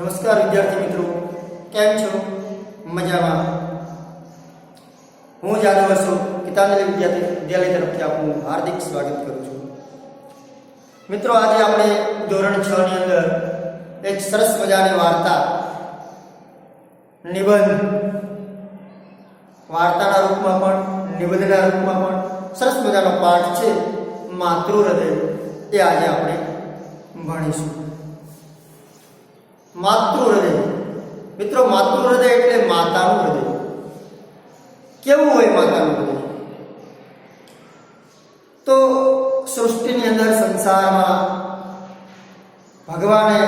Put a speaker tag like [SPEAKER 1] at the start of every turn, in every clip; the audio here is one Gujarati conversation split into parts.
[SPEAKER 1] નમસ્કાર વિદ્યાર્થી મિત્રો, કેમ છો? મજામાં? હું જાદવ છું, ગીતાંજલિ વિદ્યાલય તરફથી આપનું હાર્દિક સ્વાગત કરું છું. મિત્રો, આજે આપણે ધોરણ 6 ની અંદર એક સરસ મજાની વાર્તા, નિબંધ, વાર્તાના રૂપમાં પણ નિબંધના રૂપમાં પણ સરસ મજાનો પાઠ છે માતૃ હૃદય, એ આજે આપણે ભણીશું. માતૃ હૃદય. મિત્રો, માતૃ હૃદય એટલે માતાનું હૃદય. કેવું હોય માતાનું હૃદય? તો સૃષ્ટિની અંદર, સંસારમાં ભગવાને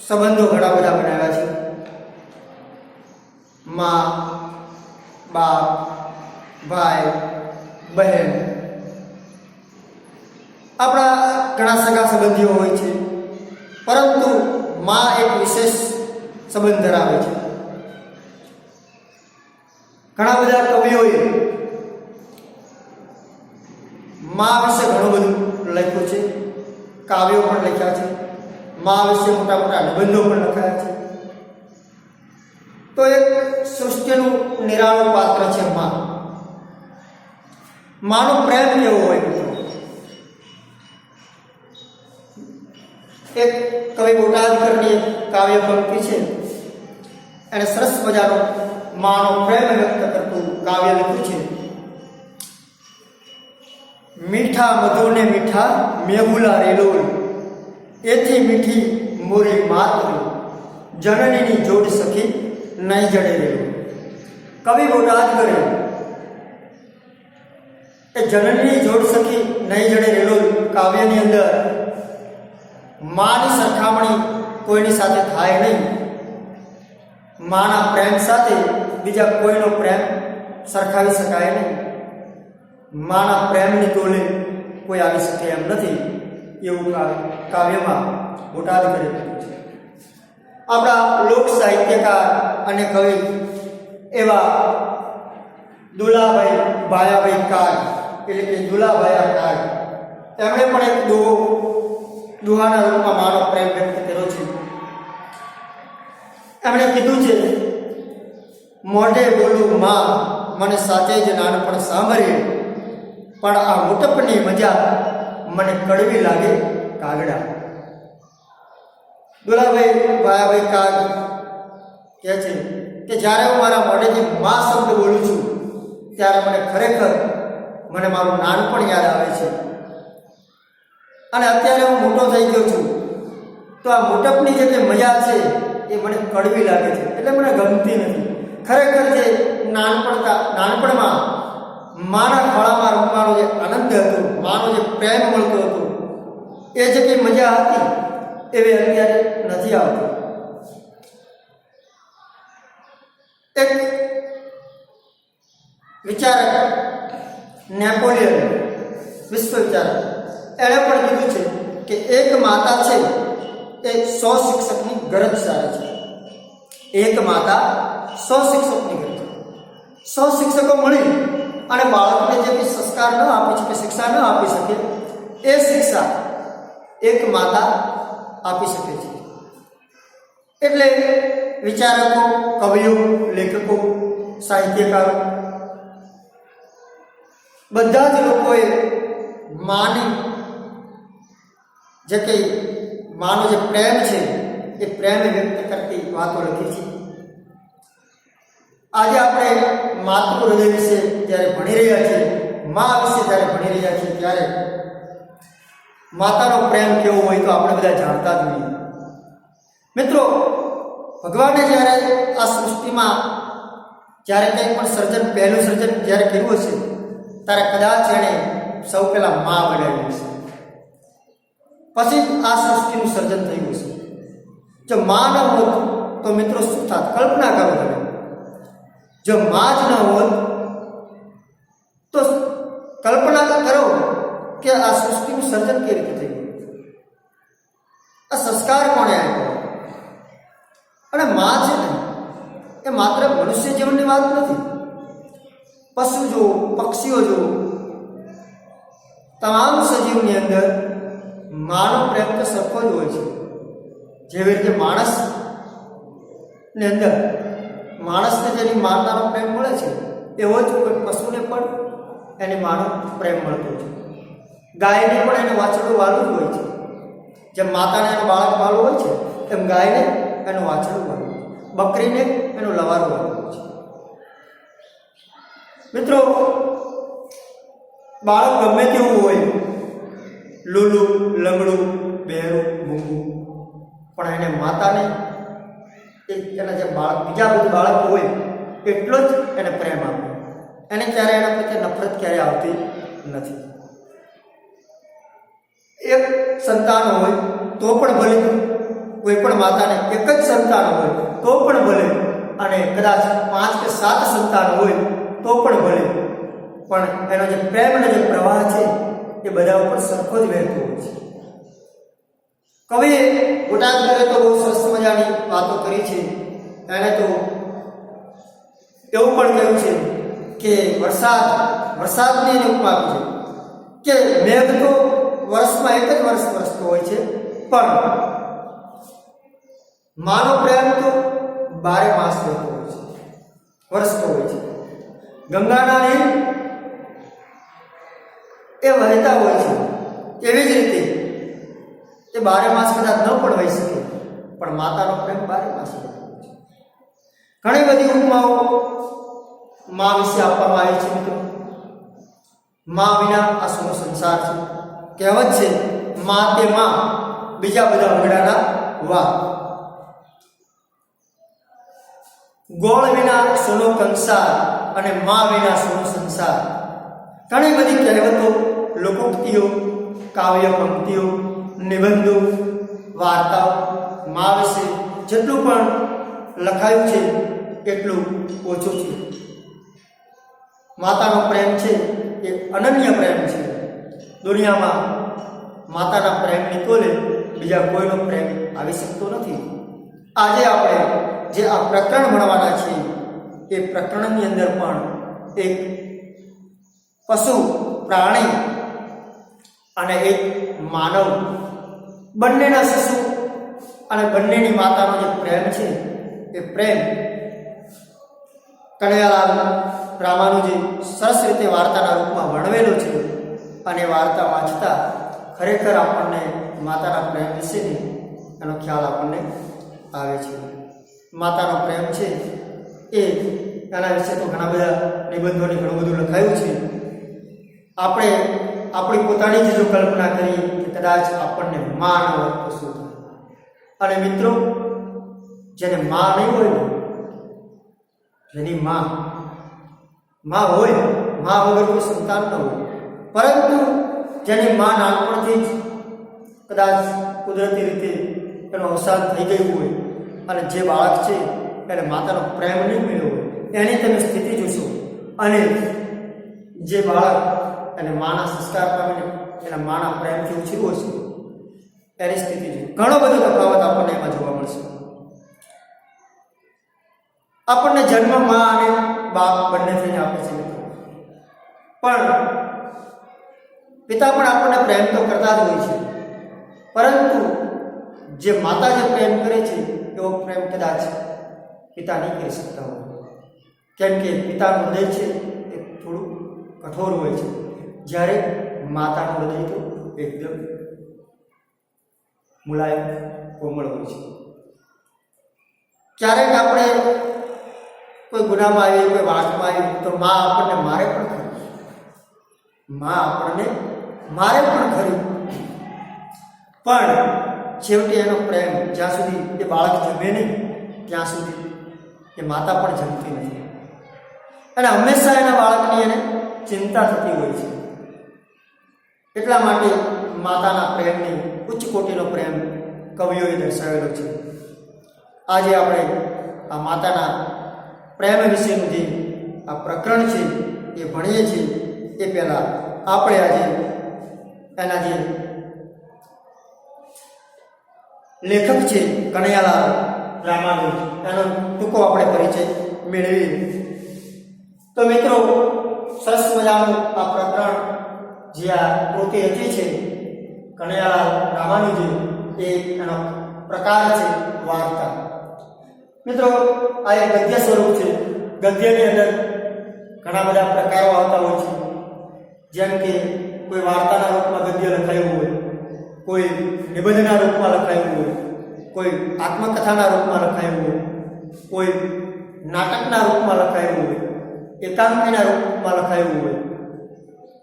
[SPEAKER 1] સંબંધો ઘણા બધા બનાવ્યા છે. મા, બાપ, ભાઈ, બહેન, આપણા ઘણા સગા સંબંધીઓ હોય છે, પરંતુ માં એક વિશેષ સંબંધ ધરાવે છે. ઘણા બધા કવિઓએ માં વિશે ઘણું બધું લખ્યું છે, કાવ્યો પણ લખ્યા છે, માં વિશે મોટા મોટા નિબંધો પણ લખાયા છે. તો એક સૃષ્ટિનું નિરાળું પાત્ર છે માં. માનો પ્રેમ કેવો હોય મિત્રો? એક કવિ બોટાદકરની કાવ્ય પંક્તિ છે, એને સરસ મજાનો માનો પ્રેમ વ્યક્ત કરતું કાવ્ય લખ્યું છે. મીઠા મધુને મીઠા મેહુલા રેલોલ, એથી મીઠી મોરી માતૃ, જનનીની જોડ સખી નહીં જડે રેલો. કવિ બોટાદકરે એ જનનીની જોડ સખી નહીં જડે રેલો કાવ્યની અંદર માની સરખામણી કોઈની સાથે થાય નહીં. માના પ્રેમ સાથે બીજા કોઈનો પ્રેમ સરખાવી શકાય નહીં. માના પ્રેમની તોલે કોઈ આવી શકે એમ નથી, એવું કાવ્યમાં બોટાદકરે કહ્યું છે. આપણા લોક સાહિત્યકાર અને કવિ એવા દુલાભાઈ ભાયાભાઈ કાગ, એટલે કે દુલાભાયા કાગ, એમણે પણ એક દુહાના રૂપમાં માનો પ્રેમ વ્યક્ત કર્યો છે. એમણે કીધું છે, મોઢે બોલું માં, મને સાચે જ નાનપણ સાંભળે, પણ આ મુટપની મજા મને કડવી લાગે કાગડા. દુલાભાઈ ભાયાભાઈ કાગ કહે છે કે જ્યારે હું મારા મોઢેથી માં શબ્દ બોલું છું, ત્યારે મને ખરેખર મારું નાનપણ યાદ આવે છે. અને અત્યારે હું મોટો થઈ ગયો છું, તો આ મોટપની જે મજા છે એ મને કડવી લાગે છે, એટલે મને ગમતી નથી. ખરેખર જે નાનપણમાં માના ખોળામાં રમવાનો જે આનંદ હતો, માનો જે પ્રેમ મળતો હતો, એ જે કંઈ મજા હતી એવી અત્યારે નથી આવતી. એક વિચારક નેપોલિયન, વિશ્વ વિચારક, એણે પણ કીધું છે કે એક માતા છે એ 100 શિક્ષકની ગરજ સારે છે. એક માતા 100 શિક્ષકની ગરજ. 100 શિક્ષકો મળી અને બાળકને જે કંઈ સંસ્કાર ન આપી શકે, શિક્ષા ન આપી શકે, એ શિક્ષા એક માતા આપી શકે છે. એટલે વિચારકો, કવિઓ, લેખકો, સાહિત્યકારો, બધા જ લોકોએ માની જે કંઈ માનો જે પ્રેમ છે એ પ્રેમ વ્યક્ત કરતી વાતો લખી છે. આજે આપણે માતૃ હૃદય વિશે જ્યારે ભણી રહ્યા છીએ, મા વિશે જ્યારે ભણી રહ્યા છીએ, ત્યારે માતાનો પ્રેમ કેવો હોય તો આપણે બધા જાણતા જ હોઈએ. મિત્રો, ભગવાને જ્યારે આ સૃષ્ટિમાં જ્યારે કંઈ પણ સર્જન, પહેલું સર્જન જ્યારે કર્યું હશે, ત્યારે કદાચ એણે સૌ પહેલાં મા બનાવ્યું હશે, પછી આ સૃષ્ટિનું સર્જન થયું હશે. જો મા ન હોત તો મિત્રો શું થાત? કલ્પના કરો તમે. જો મા જ ન હોત તો કલ્પના કરો કે આ સૃષ્ટિનું સર્જન કેવી રીતે થયું. આ સંસ્કાર કોણે આપ્યો? અને મા છે ને, એ માત્ર મનુષ્ય જીવનની વાત નથી. પશુ જો, પક્ષીઓ જો, તમામ સજીવની અંદર માનો પ્રેમ તો સરખો જ હોય છે. જેવી રીતે માણસની અંદર માણસને જેની માતાનો પ્રેમ મળે છે એવો જ કોઈ પશુને પણ એની માનો પ્રેમ મળતો છે. ગાયને પણ એને વાછરડું વાલું જ હોય છે. જેમ માતાને એનું બાળક વાલું હોય છે તેમ ગાયને એનું વાછરડું વાલું હોય છે. બકરીને એનું લવારું વાલું હોય છે. મિત્રો, બાળક ગમે તેવું હોય, લૂલું, લંગડું, બહેરું, મૂંગું, પણ એને માતાને એના જે બાળક બીજા બધું બાળકો હોય એટલો જ એને પ્રેમ આપે. એને ક્યારે એના પ્રત્યે નફરત ક્યારે આવતી નથી. એક સંતાન હોય તો પણ ભલે, કોઈ પણ માતાને એક જ સંતાન હોય તો પણ ભલે, અને કદાચ 5 કે 7 સંતાન હોય તો પણ ભલે, પણ એનો જે પ્રેમનો જે પ્રવાહ છે એ બધા ઉપર સરખો જ વહેતો હોય છે. કવિએ ગોટાંગરે તો બહુ સરસ મજાની વાતો કરી છે. એને તો એવું પણ કહ્યું છે કે વરસાદની એને ઉપમા આપી છે કે મેઘ તો વર્ષમાં એક જ વર્ષ વરસતો હોય છે, પણ માનો પ્રેમ તો 12 માસ વરસતો હોય છે. ગંગાના નીર એ વહેતા હોય છે, એવી જ રીતે એ 12 માસ કદાચ ન પણ વહી શકે, પણ માતાનો પ્રેમ 12 માસ વહેતો હોય છે. ઘણી બધી ઉપમાઓ મા વિશે આપવામાં આવી છે. મિત્રો, મા વિના આ સુનો સંસાર છે. કહેવત છે, મા તે મા, બીજા બધા વગડાના વા. ગોળ વિના સોનો કંસાર અને મા વિના સોનો સંસાર. ઘણી બધી કહેવતો, લોકોક્તિઓ, કાવ્ય પંક્તિઓ, નિબંધો, વાર્તાઓ મા વિશે જેટલું પણ લખાયું છે એટલું ઓછું છે. માતાનો પ્રેમ છે એ અનન્ય પ્રેમ છે. દુનિયામાં માતાના પ્રેમની તોલે બીજા કોઈનો પ્રેમ આવી શકતો નથી. આજે આપણે જે આ પ્રકરણ ભણવાના છીએ એ પ્રકરણની અંદર પણ એક પશુ, પ્રાણી અને એક માનવ, બંનેના શિશુ અને બંનેની માતાનો જે પ્રેમ છે એ પ્રેમ કનૈયાલાલ રામાનુજી સરસ રીતે વાર્તાના રૂપમાં વર્ણવેલો છે. અને વાર્તા વાંચતા ખરેખર આપણને માતાના પ્રેમ વિશેની એનો ખ્યાલ આપણને આવે છે. માતાનો પ્રેમ છે એ એના વિશે તો ઘણા બધા નિબંધોને ઘણું બધું લખાયું છે. આપણે આપણી પોતાની જ જો કલ્પના કરીએ કે કદાચ આપણને મા ન હોય તો શું થાય. અને મિત્રો, જેને મા નહીં હોય, જેની મા હોય, મા વગર કોઈ સંતાન ન હોય, પરંતુ જેની મા નાનપણથી જ કદાચ કુદરતી રીતે એનું અવસાન થઈ ગયું હોય અને જે બાળક છે એને માતાનો પ્રેમ નહીં મળ્યો હોય, એની તમે સ્થિતિ જોશો. અને જે બાળક એને માના સંસ્કાર પામીને એના માના પ્રેમથી ઉછર્યો છે એની સ્થિતિ જોઈએ. ઘણો બધો તફાવત આપણને એમાં જોવા મળશે. આપણને જન્મ મા અને બાપ બંને થઈને આપે છે. પણ પિતા પણ આપણને પ્રેમ તો કરતા જ હોય છે, પરંતુ જે માતા જે પ્રેમ કરે છે એવો પ્રેમ કદાચ પિતા નહીં કરી શકતા હોય. કેમ કે પિતાનું હૃદય છે એ થોડું કઠોર હોય છે, જ્યારે માતાનું હૃદય તો એકદમ મુલાયમ, કોમળ હોય છે. ક્યારેક આપણે કોઈ ગુનામાં આવીએ, કોઈ વાંકમાં આવીએ તો મા આપણને મારે પણ ખરી, મા આપણને મારે પણ ખરી, પણ છેવટે એનો પ્રેમ જ્યાં સુધી એ બાળક જમે નહીં ત્યાં સુધી એ માતા પણ જમતી નથી. અને હંમેશા એના બાળકની એને ચિંતા થતી હોય છે. એટલા માટે માતાના પ્રેમની ઉચ્ચ કોટીનો પ્રેમ કવિઓએ દર્શાવેલો છે. આજે આપણે આ માતાના પ્રેમ વિશેનું જે આ પ્રકરણ છે એ ભણીએ છીએ. એ પહેલાં આપણે આજે એના જે લેખક છે કનૈયાલાલ રામાનુજ, એનો ટૂંકો આપણે પરિચય મેળવીએ. તો મિત્રો, સરસ મજાનું આ પ્રકરણ જે આ કૃતિ રચી છે કનૈયાલાલ રામાનુજે, એ એનો પ્રકાર છે વાર્તા. મિત્રો, આ એક ગદ્ય સ્વરૂપ છે. ગદ્યની અંદર ઘણા બધા પ્રકારો આવતા હોય છે. જેમ કે કોઈ વાર્તાના રૂપમાં ગદ્ય લખાયું હોય, કોઈ નિબંધના રૂપમાં લખાયું હોય, કોઈ આત્મકથાના રૂપમાં લખાયું હોય, કોઈ નાટકના રૂપમાં લખાયું હોય, એકાંકીના રૂપમાં લખાયું હોય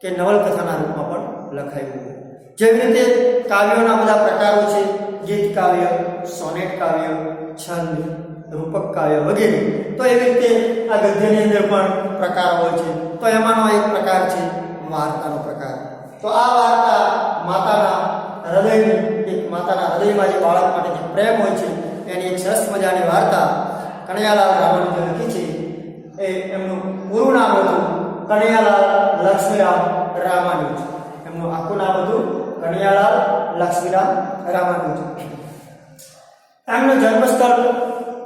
[SPEAKER 1] કે નવલકથાના રૂપમાં પણ લખાયું હોય. જેવી રીતે કાવ્યોના બધા પ્રકારો છે. ગીત કાવ્ય, સોનેટ કાવ્ય, છંદ, રૂપક કાવ્ય વગેરે. તો એવી રીતે આ ગદ્યની અંદર પણ પ્રકારો હોય છે. તો એમાંનો એક પ્રકાર છે વાર્તાનો પ્રકાર. તો આ વાર્તા માતાના હૃદયમાં જે બાળક માટે જે પ્રેમ હોય છે એની એક સરસ મજાની વાર્તા કનૈયાલાલ રામાનુજે લખી છે. એ એમનું પૂરું નામ હતું કનૈયાલાલ લક્ષ્મીરામ રામાનુજ. એમનું આખું નામ હતું કનૈયાલાલ લક્ષ્મીરામ રામાનુજ. એમનું જન્મસ્થળ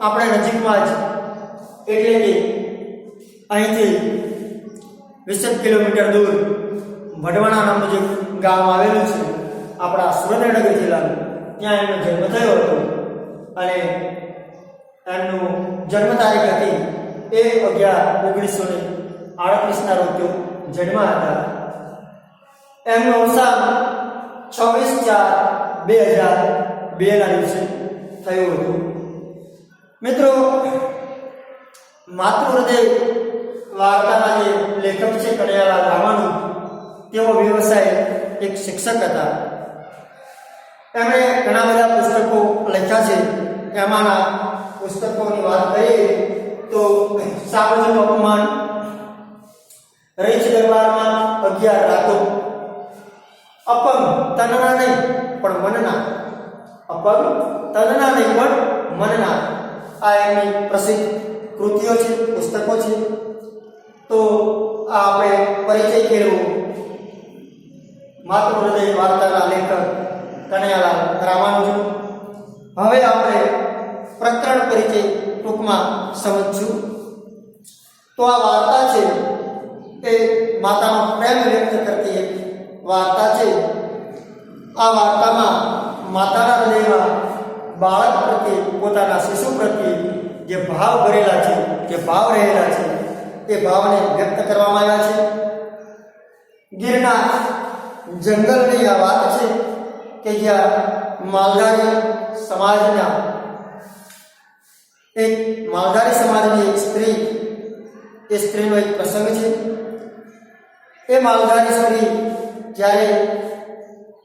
[SPEAKER 1] આપણે નજીકમાં જ એટલે કે અહીંથી 20 કિલોમીટર દૂર વઢવાણા નામનું જે ગામ આવેલું છે આપણા સુરેન્દ્રનગર જિલ્લાનું, ત્યાં એમનો જન્મ થયો હતો. અને એમનું જન્મ તારીખ હતી 1/11/1938 રોજ જન્મ્યા હતા. એમનું અવસાન 26/4/2002 ના દિવસે થયું હતું. મિત્રો, માતૃહૃદય વાર્તાના જે લેખક છે કનૈયાલાલ રામાનુજ, તેઓ વ્યવસાય એક શિક્ષક હતા. એમણે ઘણા બધા પુસ્તકો લખ્યા છે. એમાંના પુસ્તકોની વાત કરીએ તો સાબરનું અપમાન, રીછ દરબારમાં 11 રાતો, અપંગ તનના નહીં પણ મનના, અપંગ તનના નહીં પણ મનના, આ એમની પ્રસિદ્ધ કૃતિઓ છે, પુસ્તકો છે. તો આ આપણે પરિચય કર્યો માતૃહૃદય વાર્તાના લેખક કનૈયાલાલ રામાનુજ. હવે આપણે પ્રકરણ પરિચય ટૂંકમાં સમજશું. તો આ વાર્તા છે એ માતાનો પ્રેમ વ્યક્ત કરતી એક વાર્તા છે. આ વાર્તામાં માતાના હૃદયમાં બાળક પ્રત્યે, પોતાના શિશુ પ્રત્યે જે ભાવ ભરેલા છે, જે ભાવ રહેલા છે, એ ભાવને વ્યક્ત કરવામાં આવ્યા છે. ગીરના જંગલની આ વાત છે કે જ્યાં માલધારી સમાજની એક સ્ત્રી, એ સ્ત્રીનો એક પ્રસંગ છે. એ માલધારી સ્ત્રી જ્યારે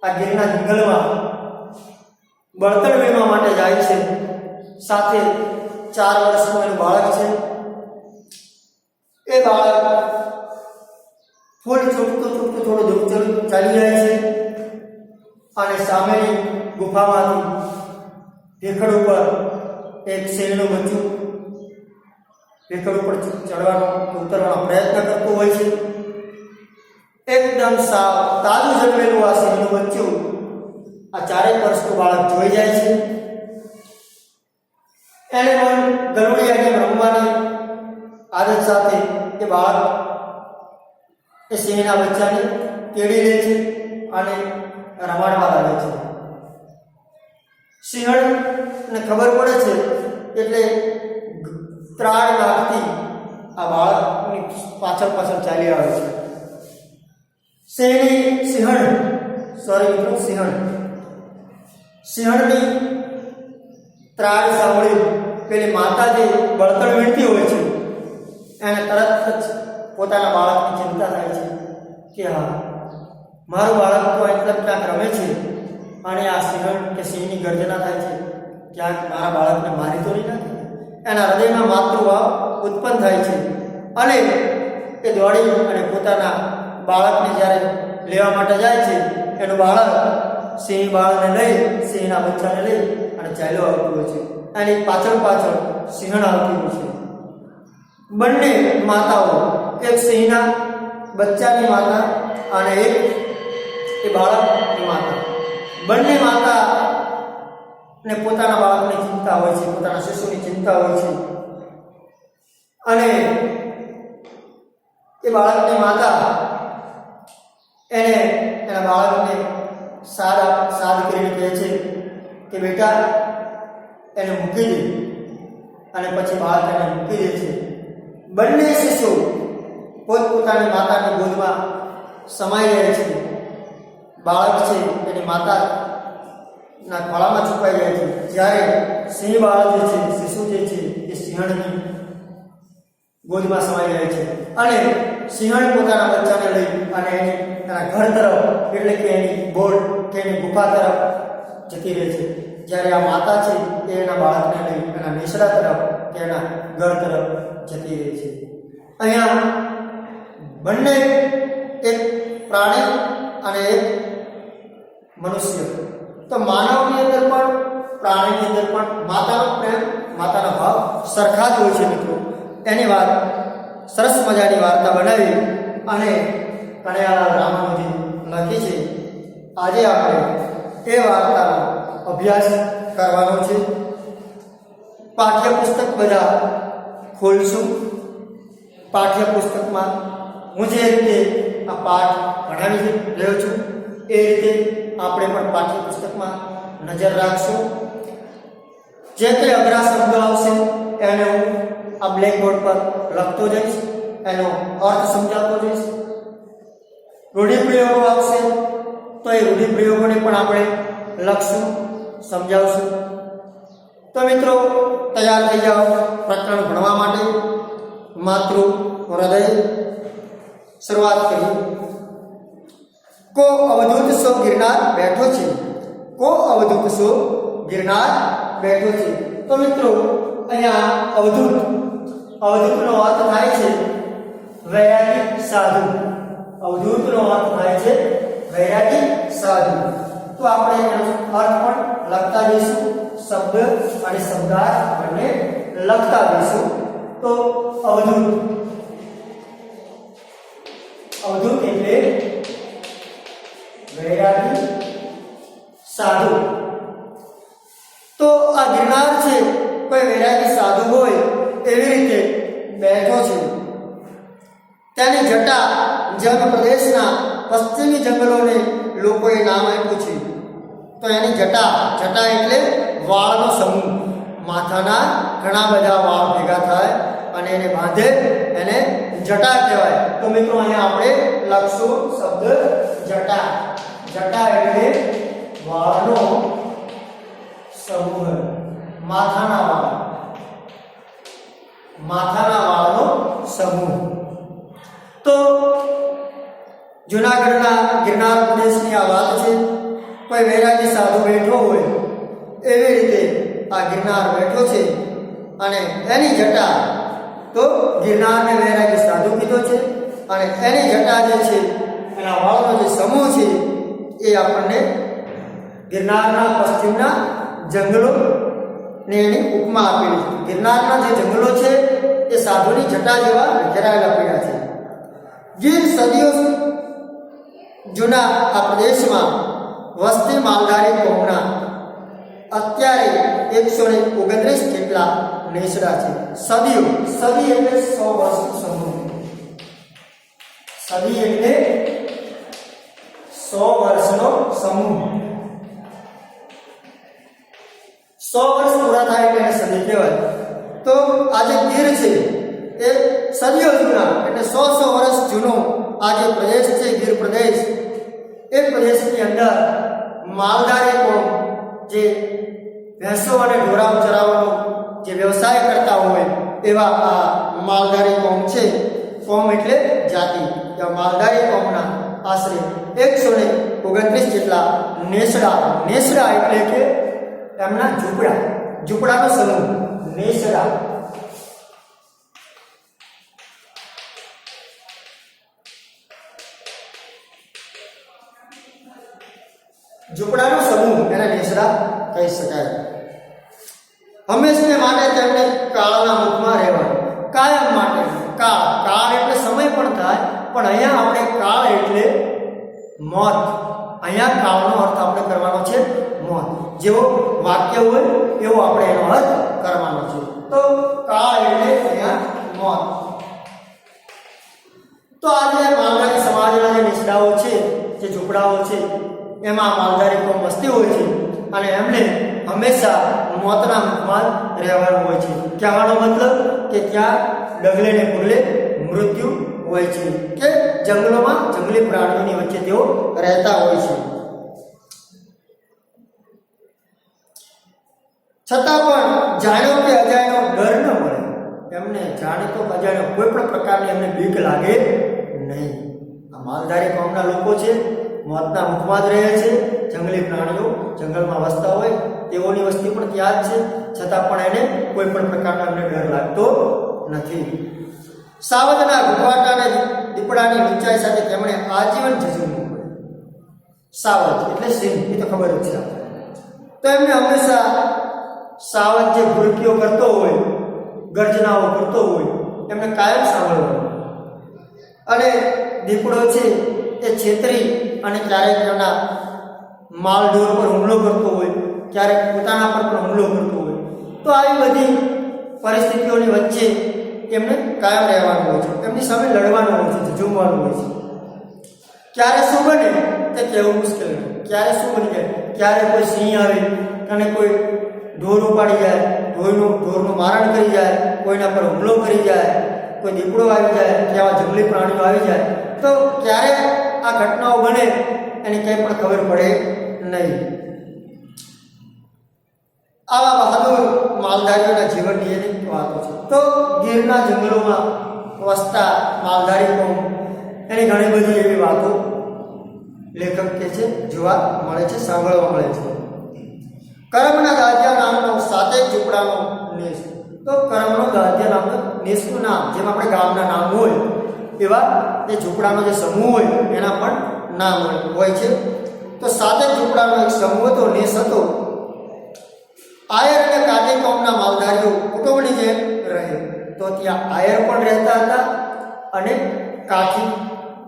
[SPEAKER 1] આ ગીરના જંગલમાં બળતણ વીણવા માટે જાય છે, સાથે 4 વર્ષનું એનું બાળક છે. એ બાળક છૂટતું થોડું દૂર ચાલી જાય છે અને સામેની ગુફામાંથી ભેખડ ઉપર એક શેરનું બચ્ચું ભેખડ ઉપર ઉતરવાનો પ્રયત્ન કરતું હોય છે. એકદમ સાવ તાજું જન્મેલું આ શેરનું બચ્ચું આ 4 વર્ષનું બાળક જોઈ જાય છે. એને પણ ગલુડિયા રમવાની આદત સાથે એ બાળક એ સિંહના બચ્ચાને તેડી લે છે અને રમાડવા લાગે છે. સિંહણને ખબર પડે છે એટલે ત્રાડ નાખતી આ બાળકની પાછળ ચાલી આવે છે. સિંહણની ત્રાડ સાંભળી પેલી માતા જે બળતણ વીણતી હોય છે એને તરત જ પોતાના બાળકની ચિંતા થાય છે કે હા, મારું બાળક તો એટલે ક્યાંક રમે છે અને આ સિંહની ગર્જના થાય છે, ક્યાંક મારા બાળકને મારી તો નહીં નાખે. એના હૃદયમાં માતૃભાવ ઉત્પન્ન થાય છે અને એ દોડી અને પોતાના બાળકને જ્યારે લેવા માટે જાય છે, એનું બાળક સિંહ બાળકને લઈ, સિંહના બચ્ચાને લઈ અને ચાલ્યો આવતું હોય છે. એની પાછળ સિંહણ આવતી હોય છે. બંને માતાઓ, એક સિંહના બચ્ચાની માતા અને એક એ બાળકની માતા, બંને માતાને પોતાના બાળકની ચિંતા હોય છે, પોતાના શિશુની ચિંતા હોય છે. અને એ બાળકની માતા એના બાળકને સાદ કરીને કહે છે કે બેટા એને મૂકી દે, અને પછી બાળક એને મૂકી દે છે. બંને શિશુ પોતપોતાની માતાની ગોદમાં સમાઈ રહે છે. બાળક છે એની માતાના ખોળામાં છુપાઈ જાય છે, જ્યારે સિંહ બાળક જે છે, શિશુ જે છે એ સિંહણની ગોદમાં સમાઈ જાય છે. અને સિંહણ પોતાના બચ્ચાને લઈ અને એના ઘર તરફ, એટલે કે એની બોર્ડ કે એની ગુફા તરફ જતી રહે છે, જ્યારે આ માતા છે એ એના બાળકને લઈ એના નેસડા તરફ કે એના ઘર તરફ જતી રહે છે. અહીંયા બંને એક પ્રાણી અને એક મનુષ્ય, તો માનવની અંદર પણ પ્રાણીની અંદર પણ માતાનો પ્રેમ, માતાનો ભાવ સરખા જ હોય છે મિત્રો. એની વાત સરસ મજાની વાર્તા બનાવી અને કનૈયાલાલ રામાનુજી લખી છે. આજે આપણે એ વાર્તાનો અભ્યાસ કરવાનો છે. પાઠ્યપુસ્તક બધા ખોલશું. પાઠ્યપુસ્તકમાં હું જે રીતે આ પાઠ ભણાવી રહ્યો છું એ રીતે આપણે પણ પાઠ્યપુસ્તકમાં નજર રાખશું. જે કંઈ અઘરા શબ્દો આવશે એને હું આ બ્લેકબોર્ડ પર લખતો જઈશ, એનો અર્થ સમજાવતો જઈશ. રૂઢિપ્રયોગો આવશે તો એ રૂઢિપ્રયોગોને પણ આપણે લખશું, સમજાવશું. તો મિત્રો તૈયાર થઈ જાઓ પ્રકરણ ભણવા માટે. માતૃ હૃદય. શરૂઆત કરીએ. કો અવધૂત સો ગિરનાર બેઠો છે. કો અવધૂત સો ગિરનાર બેઠો છે. તો મિત્રો અહીંયા અવધૂતનો અર્થ થાય છે વૈરાગી સાધુ. અવધૂતનો અર્થ થાય છે વૈરાગી સાધુ. તો આપણે એનો અર્થ પણ લખતા જઈશું, શબ્દ અને શબ્દાર્થ બંને લખતા જઈશું. તો અવધૂત એટલે વૈરાગી સાધુ. તો આ ગિરનાર છે કોઈ વૈરાગી સાધુ હોય એવી રીતે બેઠો છે. તેની જટા જન પ્રદેશના પશ્ચિમી જંગલોને લોકોએ નામ આપ્યું છે. તો એની જટા એટલે વાળનો સમૂહ. માથાના ઘણા બધા વાળ ભેગા થાય અને એને બાંધે, એને જટા કહેવાય. તો મિત્રો અહીંયા આપણે લખશું શબ્દ જટા. જટા એટલે વાળનો સમૂહ. માથાના વાળનો સમૂહ. તો જૂનાગઢના ગિરનાર પ્રદેશની આ વાત છે. કોઈ વૈરાગી સાધુ બેઠો હોય એવી રીતે આ ગિરનાર બેઠો છે અને એની જટા, તો ગિરનારને વૈરાગી સાધુ કીધો છે અને એની જટા જે છે એના વાળનો જે સમૂહ છે એ આપણને ગિરનારના પશ્ચિમના જંગલો ને એની ઉપમા આપેલી છે. ગિરનારના જે જંગલો છે એ સાધુની જટા જેવા ઘેરાયેલા પડ્યા છે. ગીર સદીઓ જૂના આ પ્રદેશમાં વસતી માલધારી કોમના અત્યારે 129 જેટલા નેસડા છે. સદી એટલે 100 વર્ષનો સમૂહ. સદી એટલે 100 વર્ષનો સમૂહ. 100 વર્ષ પૂરા થાય એટલે સદી કહેવાય. તો આ જે ગીર છે એ સદીઓ જૂના એટલે 100 વર્ષ જૂનો આ જે પ્રદેશ છે ગીર પ્રદેશ, એ પ્રદેશની અંદર માલધારી કોમ જે ભેંસો અને ઢોરાઓ ચરાવવાનો જે વ્યવસાય કરતા હોય એવા આ માલધારી કોમ છે. કોમ એટલે જાતિ. માલધારી કોમના આશરે 129 જેટલા નેસડા એટલે કે એમના ઝૂંપડાનો સમૂહ. નેસડા. ઝૂંપડાનો સમૂહ એને નેસડા કહી શકાય. હંમેશને માટે તેમને કાળના મુખમાં રહેવાનું. કાયમ માટે. કાળ એટલે સમય પણ થાય, પણ અહીંયા આપણે કાળ એટલે મોત. અહીંયા કાળનો અર્થ આપણે કરવાનો છે મોત. જેવો વાક્ય હોય એવો આપણે એનો અર્થ કરવાનો છે. તો કાળ એટલે અહીંયા મોત. તો આજે માલધારી સમાજના જે નેસડાઓ છે, જે ઝૂંપડાઓ છે, એમાં માલધારી કોમ વસતી હોય છે અને એમને હંમેશા મોતના મુખમાં રહેવાનું હોય છે. કહેવાનો મતલબ કે ત્યાં ડગલે ને પગલે મૃત્યુ હોય છે કે જંગલોમાં જંગલી પ્રાણીઓની વચ્ચે તેઓ રહેતા હોય છે. છતાં પણ જાણ્યો કે અજાણ્યો ડર ન મળે. એમને જાણીતો અજાણ્યો કોઈ પણ પ્રકારની એમને બીક લાગે નહીં. આ માલધારી કોમના લોકો છે, મોતના મુખમાં જ રહે છે. જંગલી પ્રાણીઓ જંગલમાં વસતા હોય તેઓની વસ્તી પણ ત્યાં જ છે, છતાં પણ એને કોઈ પણ પ્રકારનો એમને ડર લાગતો નથી. સાવજના ગુફાટા અને દીપડાની ઊંચાઈ સાથે તેમણે આજીવન ઝઝૂમવું પડે. સાવજ એટલે સિંહ, એ તો ખબર જ છે. તો એમને હંમેશા સાવજ જે ભૂરકીઓ કરતો હોય, ગર્જનાઓ કરતો હોય, એમને કાયમ સાંભળવાનું. અને દીપડો છે એ છેતરી અને ક્યારેક એના માલઢોર પર હુમલો કરતો હોય, ક્યારેક પોતાના પર પણ હુમલો કરતો હોય. તો આવી બધી પરિસ્થિતિઓની વચ્ચે એમને કાયમ રહેવાનું હોય છે, એમની સામે લડવાનું હોય છે, ઝઝૂમવાનું હોય છે. ક્યારે શું બને તે કહેવું મુશ્કેલ નથી. ક્યારે શું બની જાય, ક્યારે કોઈ સિંહ આવે અને કોઈ ઢોર ઉપાડી જાય, ઢોરનું મારણ કરી જાય, કોઈના પર હુમલો કરી જાય, કોઈ દીપડો આવી જાય કે આવા જંગલી પ્રાણીઓ આવી જાય, તો ક્યારે આ ઘટનાઓ બને એની કંઈ પણ ખબર પડે નહીં. આવા બહાદુર માલધારીઓના જીવનની એની વાતો છે. તો ગીરના જંગલોમાં વસતા માલધારી કોમ એની ઘણી બધી એવી વાતો લેખક કે છે જોવા મળે છે, સાંભળવા મળે છે. કરમના દાદિયા નામનો સાતેક ઝૂંપડાનો નેસ. તો કરમનો દાદિયા નામનો નેસનું નામ, જેમ આપણે ગામના નામ હોય એવા એ ઝૂંપડાનો જે સમૂહ હોય એના પણ નામ હોય છે. તો સાતેક ઝૂંપડાનો એક સમૂહ હતો, નેસ હતો. આયર અને કાટી કોમના માલધારીઓ કુટુંબની જેમ રહે. તો ત્યાં આયર પણ રહેતા હતા અને કાઠી,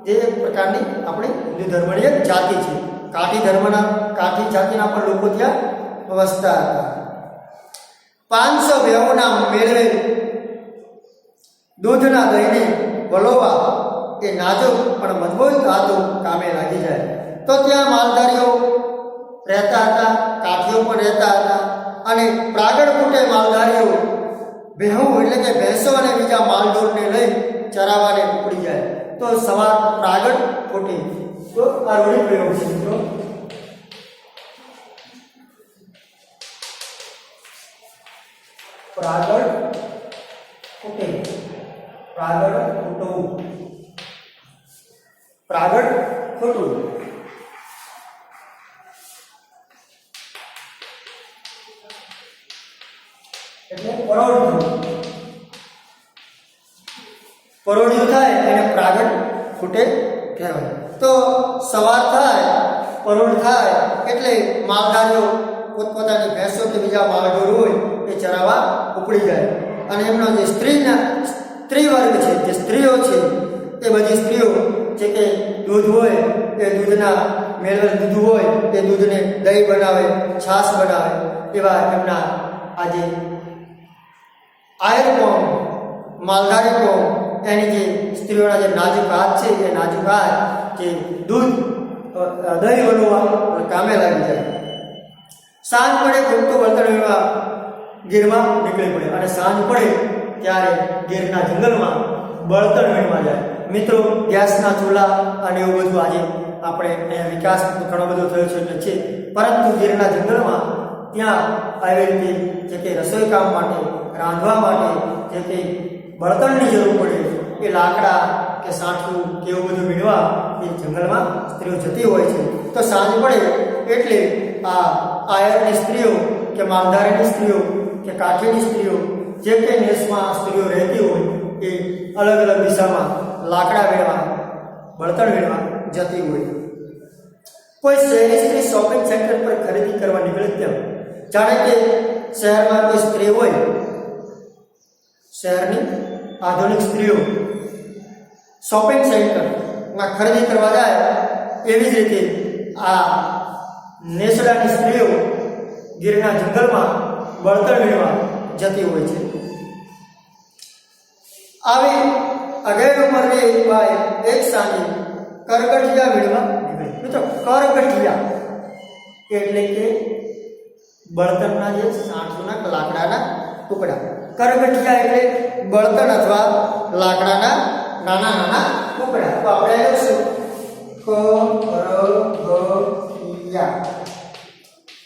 [SPEAKER 1] જે એક પ્રકારની આપણે હિન્દુ ધર્મની એક જાતિ છે. કાઠી જાતિના પણ લોકો ત્યાં વસતા હતા. 500 ભેહોના મેળવે દૂધના દહીંને વલોવા એ નાજુક પણ મજબૂત ધાતુ કામે લાગી જાય. તો ત્યાં માલધારીઓ રહેતા હતા, કાઠીઓ પણ રહેતા હતા. અને પ્રાગડ કૂટે માલધારીઓ ભેહું એટલે કે ભેંસો અને બીજા માલઢોરને લઈ ચરાવવાને ઉપડી જાય. તો સવાર પ્રાગડ કૂટે. તો આ રૂઢિ પ્રયોગ છે મિત્રો. પ્રાગડ કૂટે, પ્રાગડ કૂટવું, પ્રાગડ કૂટવું. એટલે પરોઢિયું થાય એને પ્રાગડ કૂટે કહેવાય. તો સવાર થાય, પરોઢ થાય એટલે માલધારીઓ પોતપોતાની ભેંસો કે બીજા માલઢોર હોય એ ચરાવવા ઉપડી જાય. અને એમનો જે સ્ત્રી વર્ગ છે, જે સ્ત્રીઓ છે, એ બધી સ્ત્રીઓ જે કે દૂધ હોય એ દૂધના મેળવેલ દૂધ હોય એ દૂધને દહીં બનાવે, છાશ બનાવે. એવા એમના આજે આયર કોમ, માલધારી કોમ, એની જે સ્ત્રીઓના જે નાજુક હાથ છે એ નાજુક હાથ જે દૂધ દહીં વલોવા કામે લાગી જાય. સાંજ પડે ખૂટતું બળતણ વીણવા ગીરમાં નીકળી પડે. અને સાંજ પડે ત્યારે ગીરના જંગલમાં બળતણ વીણવા જાય. મિત્રો, ગેસના ચૂલા અને એવું બધું આજે આપણે અહીંયા વિકાસ ઘણો બધો થયો છે એટલે છે, પરંતુ ગીરના જંગલમાં ત્યાં આવી રીતે જે કે રસોઈ કામ માટે, રાંધવા માટે જે કે બળતણની જરૂર પડે એ લાકડા કે સાંઠું કે એવું બધું વીણવા એ જંગલમાં સ્ત્રીઓ જતી હોય છે. તો સાંજ પડે એટલે આ આયરની સ્ત્રીઓ કે માલધારીની સ્ત્રીઓ કે કાઠીની સ્ત્રીઓ જે કંઈ નેસમાં સ્ત્રીઓ રહેતી હોય એ અલગ અલગ દિશામાં લાકડા વીણવા, બળતણ વીણવા જતી હોય. કોઈ શહેરી સ્ત્રી શોપિંગ સેન્ટર પર ખરીદી કરવા નીકળે તેમ. જાણે કે શહેરમાં કોઈ સ્ત્રી હોય, શહેરની આધુનિક સ્ત્રીઓ શોપિંગ સેન્ટરમાં ખરીદી કરવા જાય, એવી જ રીતે આ નેસડાની સ્ત્રીઓ ગીરના જંગલમાં બળતણ વીણવા જતી હોય છે. આવી અગેર ઉંમરની એક બાઈ એક સાંજે કરગઠિયા વીણવા નીકળી. મિત્રો, કરગઠિયા એટલે કે બળતણના જે સાંઠના લાકડાના ટુકડા. કરગઠિયા એટલે બળતણ અથવા લાકડાના નાના નાના ટુકડા. તો આપણે લખીશું કરગઠિયા.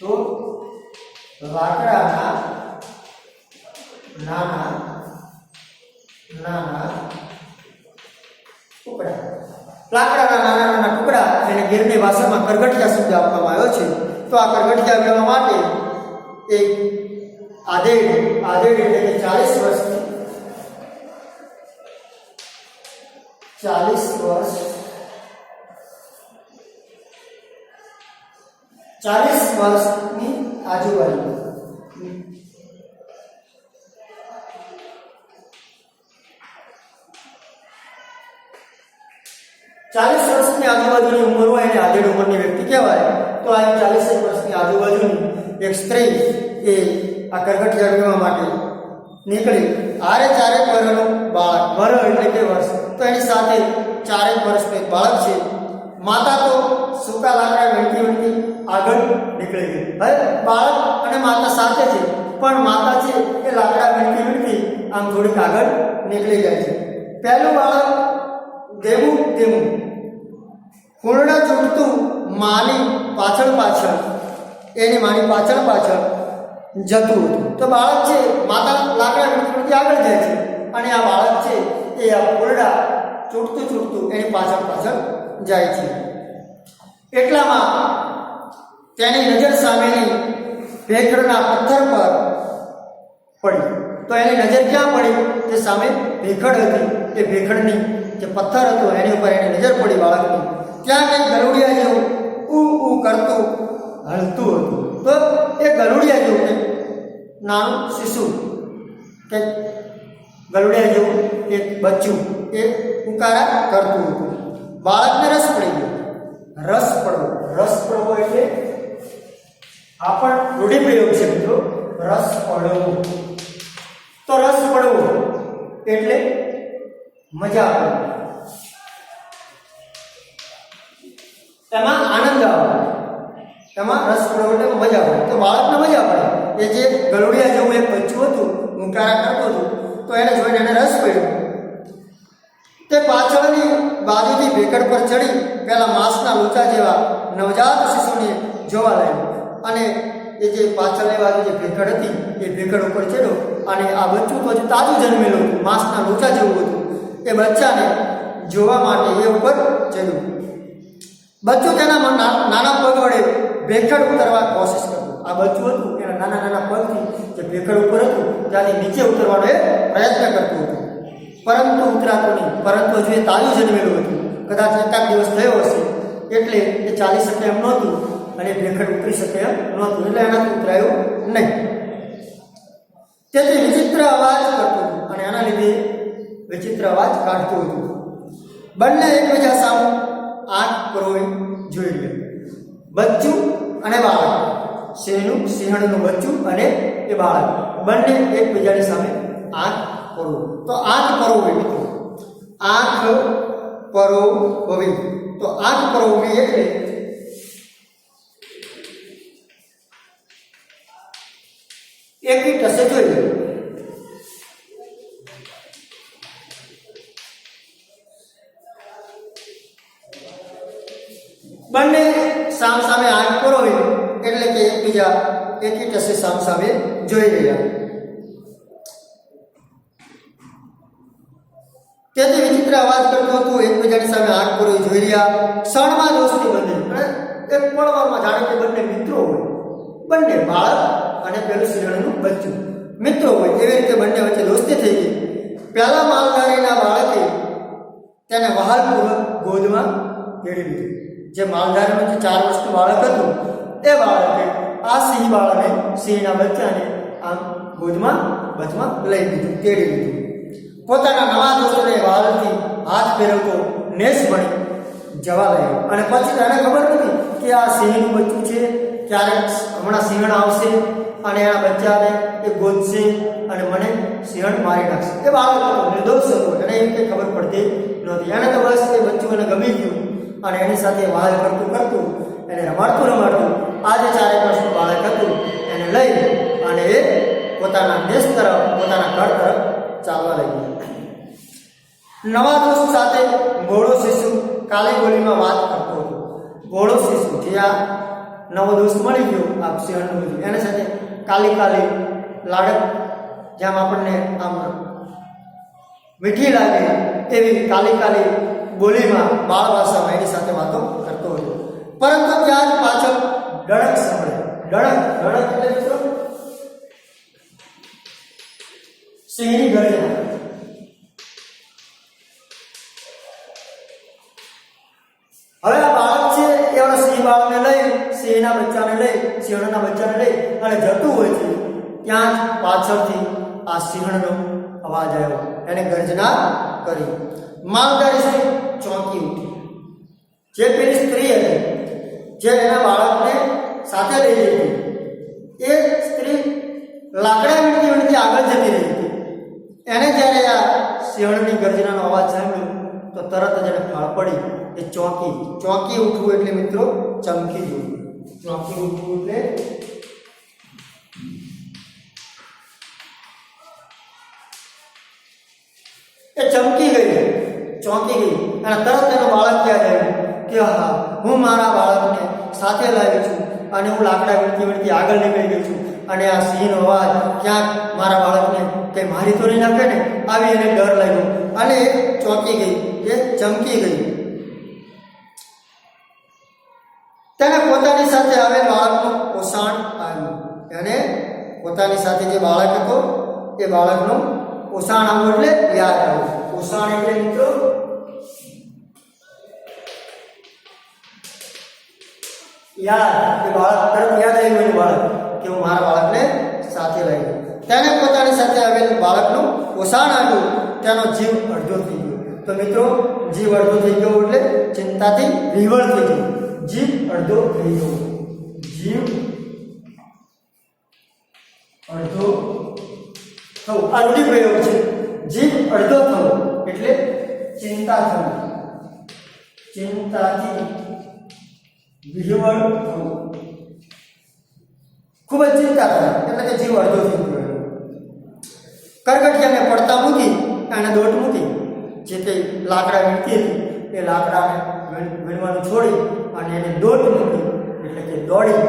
[SPEAKER 1] તો લાકડાના નાના નાના ટુકડા. લાકડાના નાના નાના ટુકડા એને ગીરની ભાષામાં કરગઠિયા શબ્દ આપવામાં આવ્યો છે. તો આ કરગઠિયા મેળવવા માટે એક આધેડ એટલે કે 40 વર્ષની 40 વર્ષની આજુબાજુ 40 વર્ષની આજુબાજુની ઉંમર હોય એને આધેડ ઉંમરની વ્યક્તિ કહેવાય. તો આ 40 વર્ષની આજુબાજુની એક સ્ત્રી એ આ કરગઠિયા મેળવવા માટે નીકળી. આરે 4 વર્ષનું બાળક, વર એટલે કે વર્ષ, તો એની સાથે 4 વર્ષનું એક બાળક છે. માતા તો સૂકા લાકડા વીણતી આગળ નીકળી ગઈ. હવે બાળક અને માતા સાથે છે, પણ માતા છે એ લાકડા વીણતી આમ થોડીક આગળ નીકળી જાય છે. પહેલું બાળક દેવું પૂર્ણ ચૂંટતું માની પાછળ એની માની પાછળ જતું હતું. તો બાળક છે માતા લાકડા વીણતી આગળ જાય છે અને આ બાળક છે એ આ પૂરડા ચૂંટતું એની પાછળ જાય છે. એટલામાં તેની નજર સામેની ભેખડના પથ્થર પર પડી. તો એની નજર ક્યાં પડી? તે સામે ભેખડ હતી. એ ભેખડની જે પથ્થર હતો એની ઉપર એની નજર પડી બાળકની. ત્યાં કંઈક ગલુડિયા જેવું ઉ કરતું હલતું હતું. તો એ ગલુડિયા જેવું કંઈક નાનું શિશુ, કંઈક ગલુડિયા જેવું એક બચ્ચું એ ઉકારા કરતું હતું. બાળકને રસ પડી ગયો. રસ પડવો એટલે આ પણ રૂઢિપ્રયોગ છે મિત્રો. રસ પડવો. તો રસ પડવો એટલે મજા આવે, એમાં આનંદ આવે, એમાં રસ પડવો એટલે મજા આવે. તો બાળકને મજા પડે. એ જે ગલુડિયા જેવું એક બચ્ચું હતું, ઉકારા કરતું હતું, તો એને જોઈને એને રસ પડ્યો. તે પાછળની બાજુથી ભેખડ પર ચડી પહેલા માંસના લોચા જેવા નવજાત શિશુને જોવા લાગ્યો. અને એ જે પાછળની બાજુ જે ભેખડ હતી એ ભેખડ ઉપર ચડ્યો અને આ બચ્ચું તો હજી તાજું જન્મેલું હતું, માંસના લોચા જેવું હતું. એ બચ્ચાને જોવા માટે એ ઉપર ચડ્યું. બચ્ચું તેના નાના પગ વડે ભેખડ ઉતરવા કોશિશ કરતું. આ બચ્ચું હતું એના નાના પગથી જે ભેખડ ઉપર હતું ત્યાંથી નીચે ઉતરવાનો એ પ્રયત્ન કરતું હતું, પરંતુ ઉતરાતું નહીં. પરંતુ હજુ એ તાજું જન્મેલું હતું. કદાચ એકાદ દિવસ થયો હશે એટલે એ ચાલી શકે એમ નહોતું અને ભેખડ ઉતરી શકે એમ નહોતું, એટલે એનાથી ઉતરાયું નહીં. તેથી વિચિત્ર અવાજ કરતું હતું અને એના લીધે વિચિત્ર અવાજ કાઢતું હતું. બંને એકબીજા સામે આંખ પરોવી જોઈ લે. બચ્ચું અને બાળક, સિંહણનું બચ્ચું અને એ બાળક બંને એકબીજાની સામે આંખ પરોવી. તો આંખ પરોવી મિત્રો, આંખ પરોવી. તો આંખ પરોવી એટલે એકી ટસે જોઈ લે. બંને સામે આંખ પરોવી એટલે કે એકબીજા એકી ટસે સામે જોઈ રહ્યા. તેથી વિચિત્ર અવાજ કરતો હતો, એકબીજાની સામે આંખ પરોવી જોઈ રહ્યા. ક્ષણમાં દોસ્તી બંધી. એક પળવારમાં જાણે કે બંને મિત્રો હોય, બંને બાળક અને પેલું સિંહણનું બચ્ચું મિત્રો હોય, એવી રીતે બંને વચ્ચે દોસ્તી થઈ ગઈ. પહેલા માલધારીના બાળકે તેને વહાલપૂર્વક ગોદમાં તેડી લીધું. જે માલધારીનું જે 4 વર્ષનું બાળક હતું એ બાળકે આ સિંહના બચ્ચાને આમ ગોદમાં લઈ લીધું, તેડી લીધું. પોતાના નવા દોસ્તોને વહાલથી હાથ ફેરવતો નેસ બની જવા લાગ્યો. અને પછી તેને ખબર નથી કે આ સિંહનું બચ્ચું છે, ક્યારેક હમણાં સિંહણ આવશે અને આ બચ્ચાને એ ગોદશે અને મને સિંહણ મારી નાખશે. એ બાળક હતો, નિર્દોષ હતો, એને એમ કંઈ ખબર પડતી નહોતી. એને તો બસ એ બચ્ચું એને ગમી ગયું અને એની સાથે વહાલ કરતું એને રમાડતું આ જે 4 વર્ષનું બાળક હતું એને એને લઈ અને એ પોતાના દેશ તરફ, પોતાના ઘર તરફ ચાલવા લાગ્યો. નવા દોસ્ત સાથે ભોળો શિશુ કાલી બોલીમાં વાત કરતો હતો. ભોળો શિશુ જે આ નવો દોસ્ત મળી ગયો આ સિંહણનો, એના સાથે કાલી કાલી લાડક, જેમ આપણને આમ મીઠી લાગે એવી કાલી કાલી બોલીમાં, બાળ ભાષામાં એની સાથે વાતો કરતો હતો. પરંતુ ત્યાં જ પાછળ ડળક સાંભળે. ડળક એટલે મિત્રો સિંહની ગર્જના. હવે આ બાળક છે એવા સિંહ બાળકને લઈ, સિંહના બચ્ચાને લઈ, સિંહણના બચ્ચાને લઈ અને જતું હોય છે. ત્યાં જ પાછળથી આ સિંહણનો અવાજ આવ્યો. એને ગર્જના કરી. માલધારી સિંહ ચોંકી ઉઠી. જે પેલી સ્ત્રી હતી જે એના બાળકને સાથે લઈ ગઈ હતી, એ સ્ત્રી લાકડા વીણતી આગળ જતી રહી હતી. એને જ્યારે આ સિંહણની ગર્જનાનો અવાજ સાંભળ્યો તો તરત જ એને ફાળ પડી. એ ચોંકી ઉઠવું એટલે મિત્રો ચમકી જવું. ચોંકી ઉઠવું એટલે એ ચોંકી ગઈ અને તરત એનો બાળક ક્યાં જાય કે હા, હું મારા બાળકને સાથે લાવી છું અને હું લાકડા વીણતી આગળ નીકળી ગઈ છું અને આ સિંહનો અવાજ ક્યાંક મારા બાળકને કે મારી તો નહીં નાખે ને, આવી એને ડર લાગ્યો અને એ ચોંકી ગઈ, એ ચમકી ગઈ. તેને પોતાની સાથે આવેલ બાળકનું ઓસાણ આવ્યું. એને પોતાની સાથે જે બાળક હતો એ બાળકનું ઓસાણ આવ્યું એટલે યાદ આવ્યું. ઓસાણ એટલે મિત્રો યાદ. એ બાળક તરત યાદ આવ્યું એનું બાળક કે હું મારા બાળકને સાથે લઈ ગયો. તેને પોતાની સાથે આવેલ બાળકનું ઓસાણ આવ્યું. તેનો જીવ અડધો થઈ ગયો. તો મિત્રો જીવ અડધો થઈ ગયો એટલે ચિંતાથી વિવળ થઈ ગયો. જીવ અડધો થઈ ગયો. જીવ અડધો થવું આ રૂઢિપ્રયોગ છે. જીવ અડધો થવો એટલે ચિંતા થવી, ચિંતાથી વિહવળ થવું, ખૂબ જ ચિંતા થાય એટલે કે જીવ અડધો થઈ ગયો. કરગઠિયાને પડતા મૂકી અને દોટ મૂકી. જે તે લાકડા વીણતી હતી એ લાકડાને વીણવાનું છોડી અને એને દોટ મૂકી એટલે કે દોડી.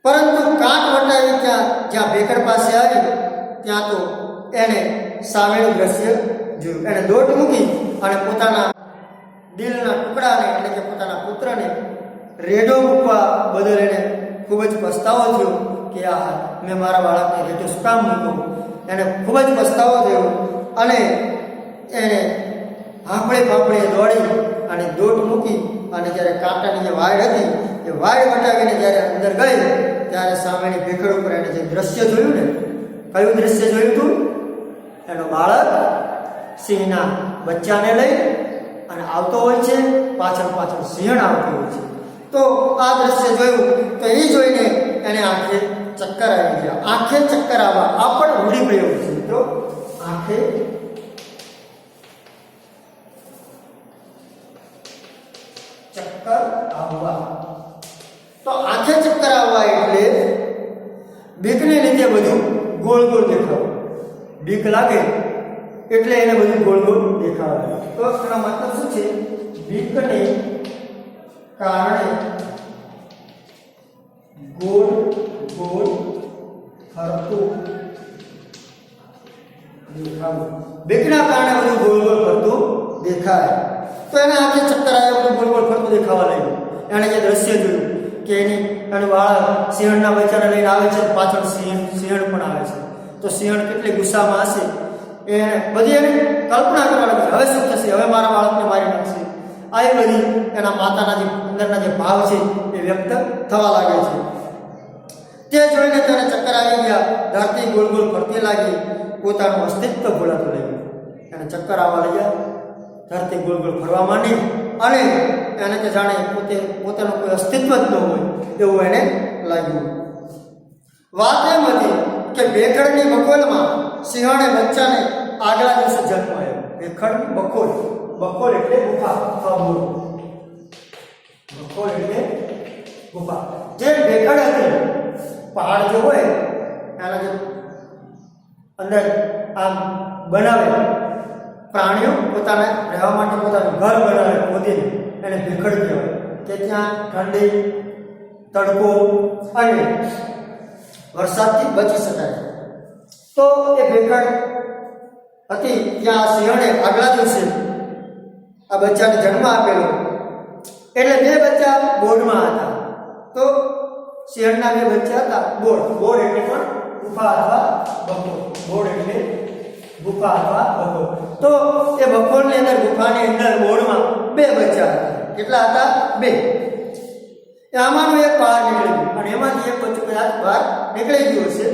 [SPEAKER 1] પરંતુ કાંટ વટાવી જ્યાં ભેકડ પાસે આવી ત્યાં તો એને સામેનું દ્રશ્ય જોયું. એને દોટ મૂકી અને પોતાના દિલના ટુકડાને એટલે કે પોતાના પુત્રને રેડો મૂકવા બદલ એને ખૂબ જ પસ્તાવો થયો કે આ મેં મારા બાળકને રેડો શું કામ મૂક્યો. એને ખૂબ જ પસ્તાવો થયો અને એને ફાફડે દોડી અને દોટ મૂકી અને જ્યારે કાંટાની જે વાડ હતી એ વાડ વટાવીને જ્યારે અંદર ગઈ ત્યારે સામેની ભેખડ ઉપર એને જે દ્રશ્ય જોયું ને, કયું દ્રશ્ય જોયું હતું? એનો બાળક સિંહના બચ્ચાને લઈ અને આવતો હોય છે, પાછળ સિંહણ આવતું હોય છે. તો આ દ્રશ્ય જોયું તો એ જોઈને એને આંખે ચક્કર આવી ગયા. આંખે ચક્કર આવવા આ પણ રૂઢિપ્રયોગ છે મિત્રો. આંખે ચક્કર આવવા. તો આંખે ચક્કર આવવા એટલે બીકને લીધે બધું ગોળ દેખાવ. બીક લાગે એટલે એને બધું ગોળ દેખાવે. તો એનો મતલબ શું છે? બીકને કારણે ગોળ ફરતું દેખાવું. બીકના કારણે બધું ગોળ ફરતું દેખાય. તો એને આંખે ચક્કર આવ્યા, બધું ગોળ ફરતું દેખાવા લાગ્યું. એણે જે દ્રશ્ય જોયું કે એનું બાળક સિંહણના બચ્ચાને લઈને આવે છે, પાછળ સિંહણ પણ આવે છે. તો સિંહણ કેટલી ગુસ્સામાં હશે એને બધી એને કલ્પના કરવા લાગી. હવે શું થશે? હવે મારા બાળકને મારી નાખશે. આ બધી એના માતાના જે અંદરના જે ભાવ છે એ વ્યક્ત થવા લાગે છે. તે જોઈને તેને ચક્કર આવી ગયા. ધરતી ગોળ ફરતી લાગી. પોતાનું અસ્તિત્વ ભૂલાતું લાગ્યું. એને ચક્કર આવવા લાગ્યા. ધરતી ગોળ ફરવા માંડી અને એને કે જાણે પોતાનું કોઈ અસ્તિત્વ જ ન હોય એવું એને લાગ્યું. વાત એમ હતી કે ભેખડની બકોલમાં સિંહણે બચ્ચાને આગલા દિવસે જન્મ આવ્યો. ભેખડની બકોલ એટલે ગુફા. બકોલ એટલે ગુફા. જે ભેખડ હતી પહાડ જે હોય એના જે અંદર આમ બનાવે પ્રાણીઓ પોતાના રહેવા માટે પોતાનું ઘર બનાવે ખોદીને એને ભેખડ કહેવાય કે ત્યાં ઠંડી તડકો અને વરસાદથી બચી શકાય. તો એ ભેખડ હતી ત્યાં સિંહણે આગલા દિવસે આ બચ્ચાને જન્મ આપેલો એટલે બે બચ્ચા બોર્ડમાં હતા. તો સિંહણના બે બચ્ચા હતા બોર્ડ એટલે પણ ગુફા અથવા બકો. બોર્ડ એટલે ગુફા અથવા બકો. તો એ બકોની અંદર ગુફાની અંદર બોર્ડમાં બે બચ્ચા હતા. કેટલા હતા? બે. આમાંનું એક બહાર નીકળી ગયું અને એમાંથી એક બચ્ચું કદાચ બહાર નીકળી ગયું હશે.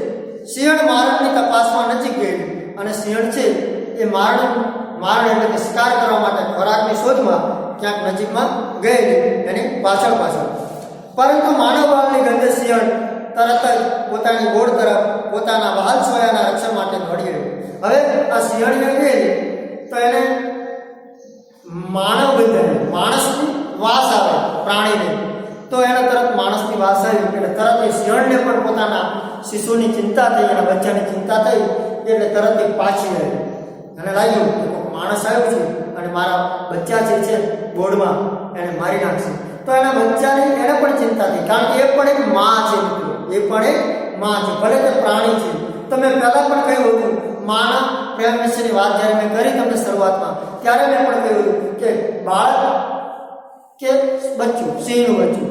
[SPEAKER 1] સિંહણ મારણની તપાસમાં નજીક ગયેલું અને સિંહણ છે એ મારણ એટલે કે શિકાર કરવા માટે ખોરાકની શોધમાં ક્યાંક નજીકમાં ગયેલી એની પાછળ. પરંતુ માનવ બાળની ગંધે સિંહણ તરત જ પોતાની ગોળ તરફ પોતાના વાલ છોયાના રક્ષણ માટે દોડી ગયો. હવે આ સિંહણ ગયેલી તો એને માનવ ગંધે માણસની વાસ આવે પ્રાણીને, તો એને તરત માણસની વાસ આવી એટલે તરત એ સિંહણને પણ પોતાના શિશુની ચિંતા થઈ, એના બચ્ચાની ચિંતા થઈ એટલે તરત એ પાછી આવી. એને લાગ્યું કે માણસ આવ્યો છે અને મારા બચ્ચા જે છે બોર્ડમાં એને મારી નાખશે. તો એના બચ્ચાની એને પણ ચિંતા થઈ, કારણ કે એ પણ એક માં છે મિત્રો. એ પણ એક માં છે, ભલે તે પ્રાણી છે. તો મેં પહેલાં પણ કહ્યું હતું માના પ્રેમ વિશેની વાત જ્યારે મેં કરી તમને શરૂઆતમાં, ત્યારે મેં પણ કહ્યું હતું કે બાળક કે બચ્ચું, સિંહનું બચ્ચું,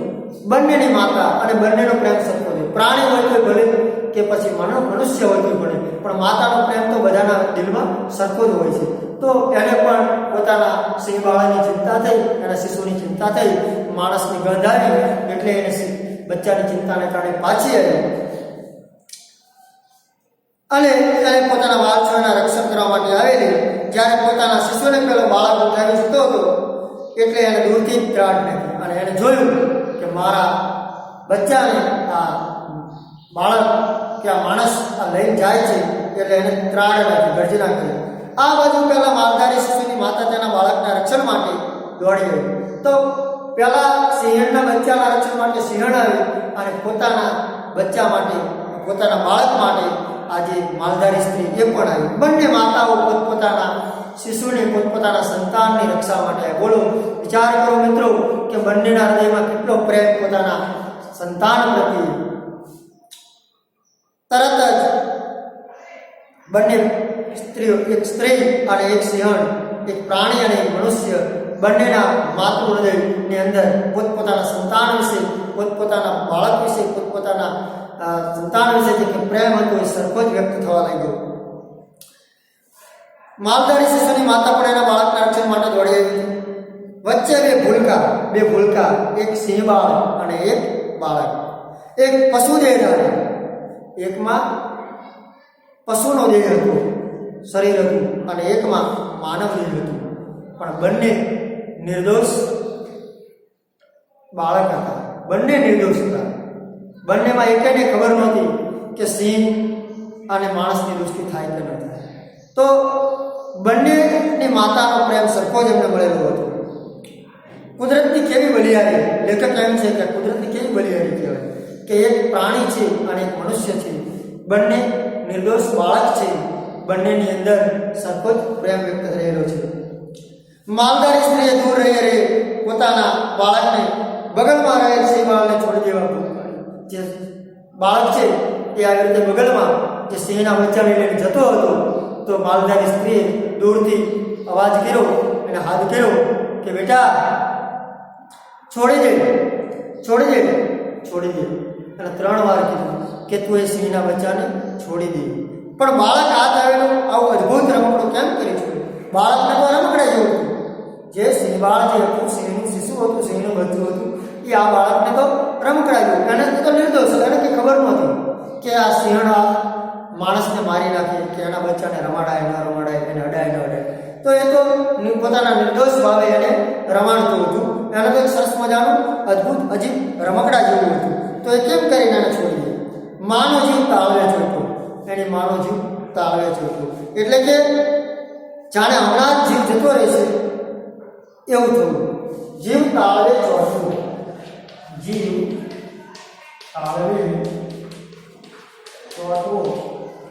[SPEAKER 1] બંનેની માતા અને બંનેનો પ્રેમ સરખો છે. પ્રાણી હોય તો ભલે કે પછી મનુષ્ય હોય તો ભલે, પણ માતાનો પ્રેમ તો બધાના દિલમાં સરખો જ હોય છે. તો એને પણ પોતાના સિંહ બાળાની ચિંતા થઈ, એના શિશુની ચિંતા થઈ, માણસની ગંધ આવી એટલે એને બચ્ચાની ચિંતાને કારણે પાછી આવી અને એને પોતાના વાલ છોડના રક્ષણ કરવા માટે આવેલી. જ્યારે પોતાના શિશુને પેલો બાળક ઉઠાવી જતો હતો એટલે એને દૂરથી જ ત્રાડ નાખી અને એને જોયું કે મારા બચ્ચાને આ બાળક કે આ માણસ આ લઈને જાય છે એટલે એને ત્રાડ નાખી, ગર્જના કરી. આ બાજુ પહેલા માલધારી શિશુની માતા તેના બાળકના રક્ષણ માટે દોડી ગઈ. તો પહેલા સિંહણના બચ્ચાના રક્ષણ માટે સિંહણ આવી અને પોતાના બચ્ચા માટે, પોતાના બાળક માટે આજે માલધારી સ્ત્રી એ પણ આવી. બંને માતાઓ પોતપોતાના શિશુની, પોતપોતાના સંતાનની રક્ષા માટે આવી. બોલો, વિચાર કરો મિત્રો કે બંનેના હૃદયમાં કેટલો પ્રેમ પોતાના સંતાન પ્રત્યે. તરત જ બંને સ્ત્રીઓ, એક સ્ત્રી અને એક સિંહણ, એક પ્રાણી અને એક મનુષ્ય, બંનેના માતૃ હૃદયની અંદર પોતપોતાના સંતાન વિશે, પોતપોતાના બાળક વિશે, પોતપોતાના સંતાન વિશે જે પ્રેમ હતો એ સરખો જ વ્યક્ત થવા લાગ્યો. માલધારી શિશુની માતા પણ એના બાળકના રક્ષણ માટે દોડી આવી. વચ્ચે બે ભૂલકા, એક સિંહ બાળક અને એક બાળક. એક પશુ દેહધારી, એકમાં પશુનો દેહ હતો, શરીર હતું, અને એકમાં માનવ દેહ હતું. પણ બંને નિર્દોષ બાળક હતા, બંને નિર્દોષ હતા. બંનેમાં એકને ખબર નહોતી કે સિંહ અને માણસની દૃષ્ટિ થાય કે ન થાય. તો બંનેની માતાનો પ્રેમ સરખો જ એમને મળેલો હતો. કુદરતની કેવી બલિહારી, લેખક એમ છે કે કુદરતની કેવી બલિહારી કહેવાય કે એક પ્રાણી છે અને એક મનુષ્ય છે, બંને નિર્દોષ બાળક છે, બંનેની અંદર સરખો જ પ્રેમ વ્યક્ત થયેલો છે. માલધારી સ્ત્રીએ દૂર રહી પોતાના બાળકને બગલમાં રહેલ સિંહ બાળકને છોડી દેવા. જે બાળક છે એ આવી રીતે બગલમાં જે સિંહના બચ્ચાને લઈને જતો હતો, તો માલધારી સ્ત્રીએ દૂરથી અવાજ કર્યો અને હાથ કર્યો કે બેટા છોડી દે. અને 3 વાર કીધું કે તું એ સિંહના બચ્ચાને છોડી દે. પણ બાળક હાથ આવેલો આવું અદ્ભુત રમકડું કેમ કરી છોડ્યું? બાળકને તો રમકડા જેવું હતું. જે સિંહ બાળક જે હતું, સિંહનું શિશુ હતું, સિંહનું બચ્ચું હતું, એ આ બાળકને તો રમકડા જેવું. એને તો નિર્દોષ, એને કંઈ ખબર નહોતી કે આ સિંહણ માણસને મારી નાખે, કે એના બચ્ચાને રમાડાય ન રમાડાય, એને અડાય ન અડાય. તો એ તો પોતાના નિર્દોષ ભાવે એને રમાડતું હતું. એને તો એક સરસ મજાનું અદ્ભુત અજીબ રમકડા જેવું હતું. તો એ કેમ કરીને એને છોડી દે? માનો જીવ તાળવે ચોટ્યો, એની માનો જીવ તાળવે ચોટ્યો. એટલે કે જાણે હમણાં જ જીવ જતો રહેશે એવું થયું. જીવ તાળવે ચોટ્યો, જીવ તાળવે ચોથું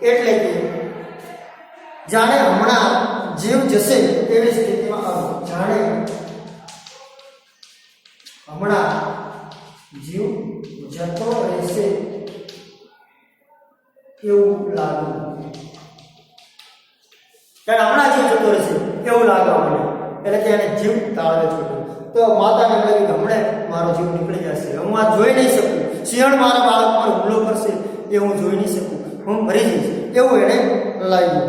[SPEAKER 1] એટલે કે જાણે હમણાં જીવ જશે એવી સ્થિતિમાં આવો, જાણે હમણાં જીવ જતો રહેશે એવું લાગે, ત્યારે હમણાં જીવ જતો રહેશે એવું લાગે આપણે, એટલે કે એને જીવ તાળવે છોડ્યો. તો માતાને લાગી કે હમણે મારો જીવ નીકળી જશે, હું આ જોઈ નહીં શકું, સિંહણ મારા બાળક પર હુમલો કરશે એ હું જોઈ નહીં શકું, હું મરી જઈશ એવું એને લાગ્યું.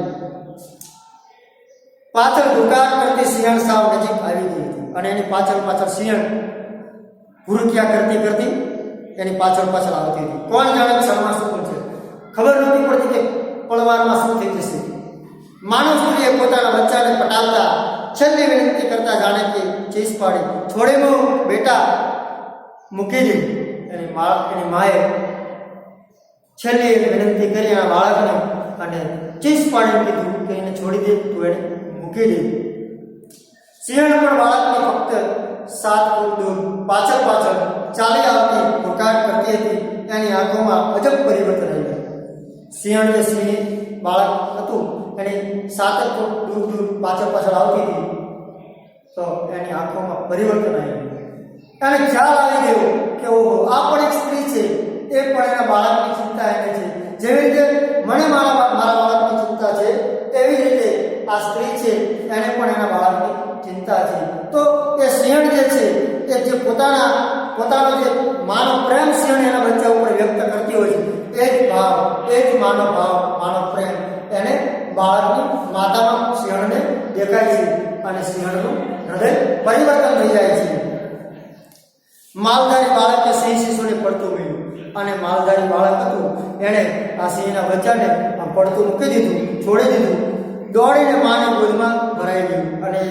[SPEAKER 1] પાછળ દુકાન કરતી સિંહણ સાવ નજીક આવી ગઈ હતી અને એની પાછળ સિંહણ ભૂરક્યા કરતી એની પાછળ આવતી હતી. કોણ જાણે ક્ષણમાં શું બનશે, ખબર નથી પડતી કે પળવારમાં શું થઈ જશે. માનવ સ્ત્રીએ પોતાના બચ્ચાને પટાવતા છેલ્લી વિનંતી કરતા જાણે કે ચીસ પાડી, થોડીમાં બેટા મૂકી દે. એની માએ છેલ્લી વિનંતી કરી આ બાળકને અને ચીસ પાડી કીધું કે એને છોડી દે, તું એને મૂકી દે. સિંહણ પણ બાળકને ફક્ત 7 ફૂટ દૂર પાછળ ચાલી આવતી પુકાર કરતી હતી. એની આંખોમાં અજબ પરિવર્તન આવ્યું. સિંહણ જે સિંહ બાળક હતું એની 7 ફૂટ દૂર પાછળ આવતી હતી, તો એની આંખોમાં પરિવર્તન આવ્યું. એને ખ્યાલ આવી ગયો કે ઓહો, આ પણ એક સ્ત્રી છે, એ પણ એના બાળકની ચિંતા એને છે. જેવી રીતે મને મારા બાળકની ચિંતા છે, એવી રીતે આ સ્ત્રી છે એને પણ એના બાળકની ચિંતા છે. તો એ સિંહણ જે છે એ જે પોતાનો જે માનવ પ્રેમ સિંહણ એના બચ્ચા ઉપર વ્યક્ત કરતી હોય છે, એ જ માનવ પ્રેમ એને બાળકની માતામાં સિંહણને દેખાય છે અને સિંહણનું હૃદય પરિવર્તન થઈ જાય છે. માલધારી બાળકે સિંહ શિશુને પડતું મળ્યું અને માલધારી બાળક હતું એણે આ સિંહના બચ્ચાને પડતું મૂકી દીધું, છોડી દીધું, દોડીને માની ગોદમાં ભરાઈ ગયું અને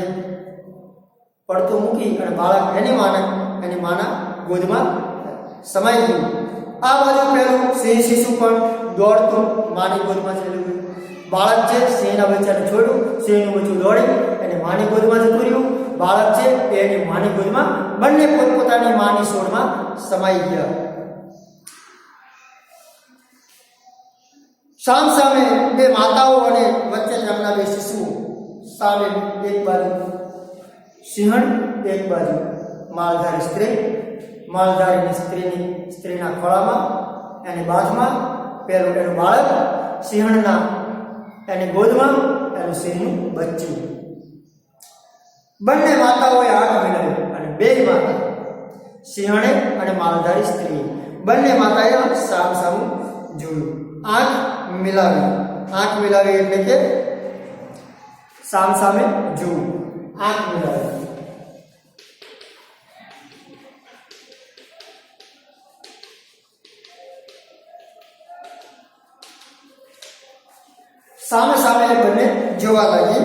[SPEAKER 1] પડતું મૂકી અને બાળક એની માના ગોદમાં સમાઈ ગયું. આ બાજુ પેલું સિંહ શિશુ પણ દોડતું માની ગોદમાં ચાલ્યું ગયું. બાળક છે સિંહના બચ્ચાને છોડ્યું, સિંહનું બચ્ચું દોડી એને માની ગોદમાં જતું રહ્યું. બાળક છે એની માની ગોદમાં, બંને પોતપોતાની માની સોળમાં સમાઈ ગયા. સામે બે માતાઓ અને વચ્ચે તેમના બે શિશુઓ, સામે એક બાજુ સિંહણ, એક બાજુ માલધારી સ્ત્રી. માલધારીની સ્ત્રીના ખોળામાં એની બાજુમાં પેલું એનું બાળક, સિંહણના એની ગોદમાં એનું સિંહનું બચ્ચું. બંને માતાઓએ હાથ મિલાવ્યો અને બે માતા, સિંહણે અને માલધારી સ્ત્રી, બંને માતાએ સામસામું જોયું, આંખ મિલાવી એટલે કે સામે જોવું, આંખ મિલાવી. સામે બંને જોવા લાગી.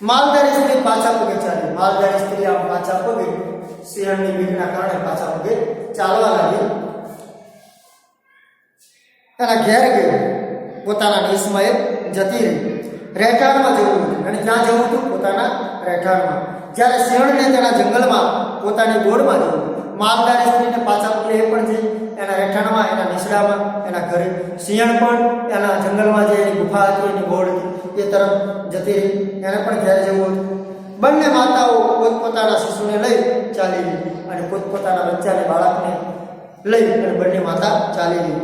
[SPEAKER 1] માલધારી સ્ત્રી પાછા પગે ચાલી. માલધારી સ્ત્રી આમ પાછા પગે, સિંહણની બીકના કારણે પાછા પગે ચાલવા લાગી. એના ઘેર ગઈ, પોતાના દેશમાં જતી રહી. રહેઠાણમાં જવું હતું અને ક્યાં જવું હતું? પોતાના રહેઠાણમાં. જ્યારે સિંહણને તેના જંગલમાં પોતાની ગોળમાં જવું, માલધારી સ્ત્રીને પાછા પગે એ પણ જઈ એના રહેઠાણમાં, એના નિસડામાં, એના ઘરે. સિંહણ પણ એના જંગલમાં જે એની ગુફા હતી, એની ગોળ હતી, એ તરફ જતી રહી. એને પણ ઘેર જવું હતું. બંને માતાઓ પોતપોતાના શિશુને લઈ ચાલી ગઈ અને પોતપોતાના બચ્ચાને, બાળકને લઈ અને બંને માતા ચાલી ગઈ.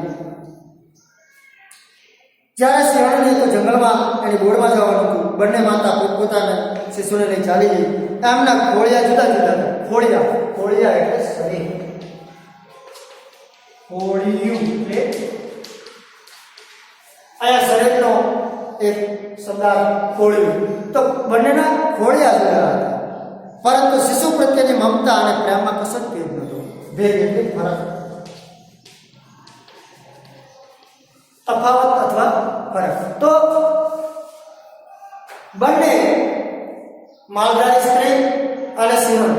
[SPEAKER 1] જ્યારે સિંહણને તો જંગલમાં એની ગોળમાં જવાનું હતું, બંને માતા પોતપોતાના શિશુને લઈ ચાલી ગઈ. એમના ખોળિયા જુદા હતા. ખોળિયા એટલે શરીર, ખોળિયું એટલે આયા શરીરનો એક શબ્દ ખોળિયું. તો બંનેના ખોળિયા જુદા હતા, પરંતુ શિશુ પ્રત્યેની મમતા અને પ્રેમમાં કશો જ ભેદ નહોતો. ભેદ એટલે ફરક, તફાવત અથવા ફરક. તો બંને માલધારી સ્ત્રી અને સિંહણ,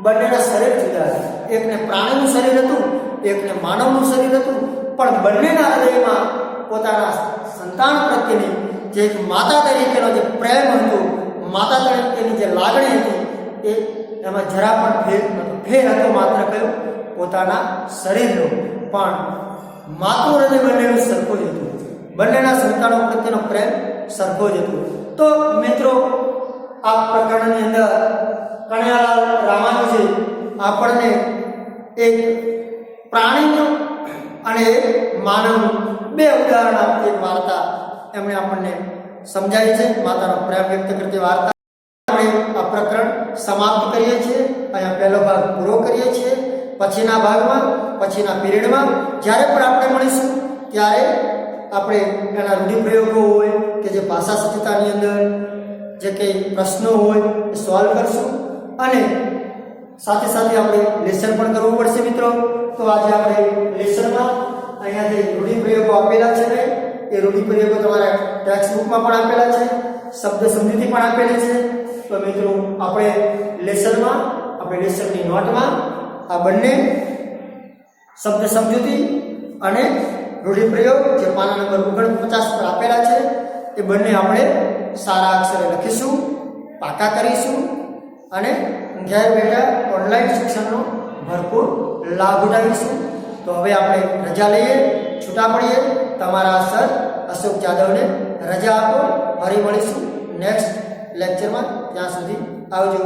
[SPEAKER 1] બંનેના શરીર જુદા હતા. એકને પ્રાણીનું શરીર હતું, એકને માનવનું શરીર હતું, પણ બંનેના હૃદયમાં પોતાના સંતાન પ્રત્યેની જે એક માતા તરીકેનો જે પ્રેમ હતો, માતા તરીકેની જે લાગણી હતી, એ એમાં જરા પણ ફેર નહોતો. ફેર હતો માત્ર કયો? પોતાના શરીરનો. પણ માતૃ હૃદય બંનેનું સરખો જ હતું, બંનેના સંતાનો પ્રત્યેનો પ્રેમ સરખો જ હતો. તો મિત્રો આ પ્રકરણની અંદર કનૈયાલાલ રામાનુજે આપણને એક પ્રાણીનું અને એક માનવનું બે ઉદાહરણ આપતી એક વાર્તા એમણે આપણને સમજાવી છે. માતાનો પ્રેમ વ્યક્ત કરતી વાર્તા આપણે આ પ્રકરણ સમાપ્ત કરીએ છીએ. અહીંયા પહેલો ભાગ પૂરો કરીએ છીએ. પછીના ભાગમાં, પછીના પીરિયડમાં જ્યારે પણ આપણે મળીશું ત્યારે આપણે એના રૂઢિપ્રયોગો હોય કે જે ભાષા સજ્જતાની અંદર જે કંઈ પ્રશ્નો હોય એ સોલ્વ કરશું અને સાથે સાથે આપણે લેસન પણ કરવું પડશે મિત્રો. તો આજે આપણે લેસનમાં અહીંયા જે રૂઢિપ્રયોગો આપેલા છે ને એ રૂઢિપ્રયોગો તમારા ટેક્સ્ટ બુકમાં પણ આપેલા છે, શબ્દ સમજૂતી પણ આપેલી છે. તો મિત્રો આપણે લેસનમાં, આપણે લેસનની નોટમાં આ બંને શબ્દ સમજૂતી અને રૂઢિપ્રયોગ જે પાના નંબર 49 પર આપેલા છે એ બંને આપણે સારા અક્ષરે લખીશું, પાકા કરીશું અને ઘેર બેઠા ઓનલાઈન શિક્ષણનો ભરપૂર લાભ ઉઠાવીશું. તો હવે આપણે રજા લઈએ, છૂટા પડીએ. તમારા સર અશોક જાદવને રજા આપો. ફરી મળીશું નેક્સ્ટ લેક્ચરમાં. ત્યાં સુધી આવજો.